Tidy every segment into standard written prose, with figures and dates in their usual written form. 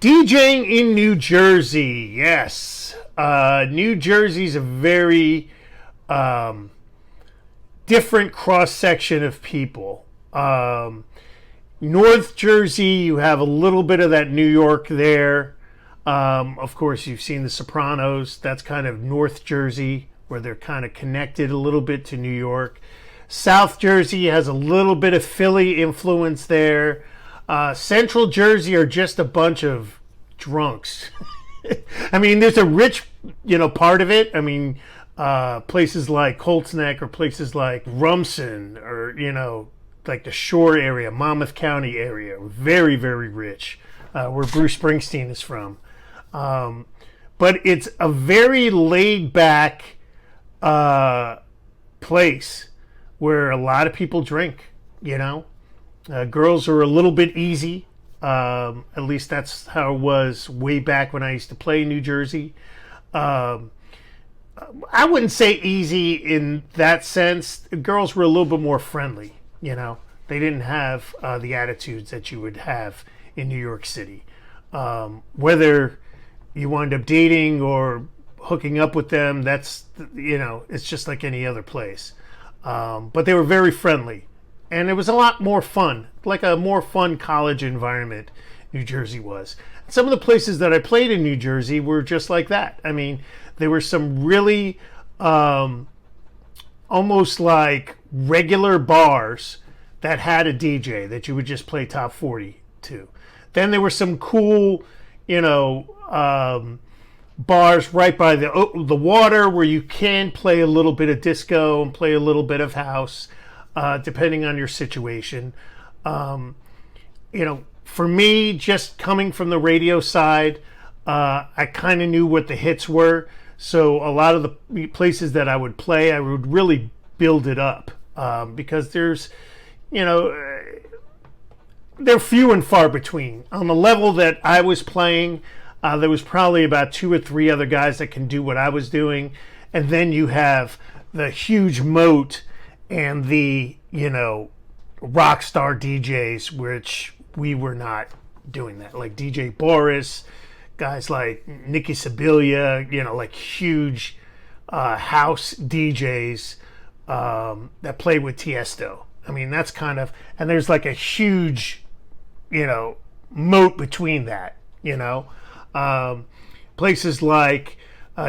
DJing in New Jersey, yes. New Jersey's a very different cross section of people. North Jersey, you have a little bit of that New York there. Of course, you've seen The Sopranos. That's kind of North Jersey, where they're kind of connected a little bit to New York. South Jersey has a little bit of Philly influence there. Central Jersey are just a bunch of drunks. I mean, there's a rich, part of it. I mean, places like Colts Neck or places like Rumson or, like the Shore area, Monmouth County area, very, very rich, where Bruce Springsteen is from. But it's a very laid back place where a lot of people drink, girls are a little bit easy. At least that's how it was way back when I used to play in New Jersey. I wouldn't say easy in that sense. Girls were a little bit more friendly, They didn't have the attitudes that you would have in New York City. Whether you wind up dating or hooking up with them, that's, it's just like any other place. But they were very friendly. And it was a lot more fun, like a more fun college environment New Jersey was. Some of the places that I played in New Jersey were just like that. I mean, there were some really almost like regular bars that had a DJ that you would just play top 40 to. Then there were some cool, bars right by the water where you can play a little bit of disco and play a little bit of house. Depending on your situation. For me, just coming from the radio side, I kind of knew what the hits were. So a lot of the places that I would play, I would really build it up because there's, they're few and far between. On the level that I was playing, there was probably about 2 or 3 other guys that can do what I was doing. And then you have the huge moat and the, rock star DJs, which we were not doing that. Like DJ Boris, guys like Nikki Sibilia, like huge house DJs that play with Tiesto. I mean, that's kind of, and there's like a huge, moat between that, places like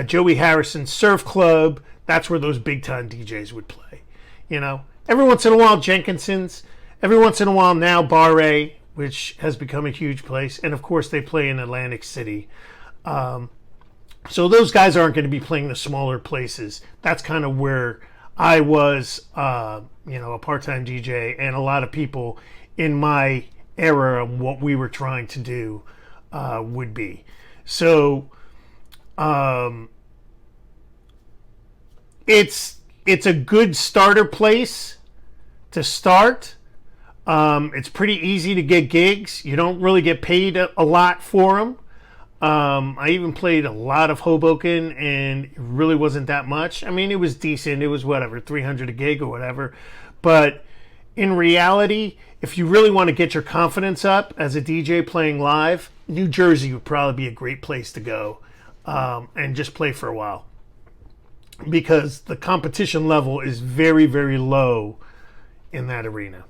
Joey Harrison Surf Club, that's where those big time DJs would play. Every once in a while Jenkinson's, every once in a while now Bar A, which has become a huge place, and of course they play in Atlantic City. So those guys aren't going to be playing the smaller places. That's kind of where I was, a part-time DJ, and a lot of people in my era of what we were trying to do would be. So it's a good starter place to start. It's pretty easy to get gigs. You don't really get paid a lot for them. I even played a lot of Hoboken, and it really wasn't that much. I mean, it was decent. It was whatever, 300 a gig or whatever. But in reality, if you really want to get your confidence up as a DJ playing live, New Jersey would probably be a great place to go and just play for a while. Because the competition level is very, very low in that arena.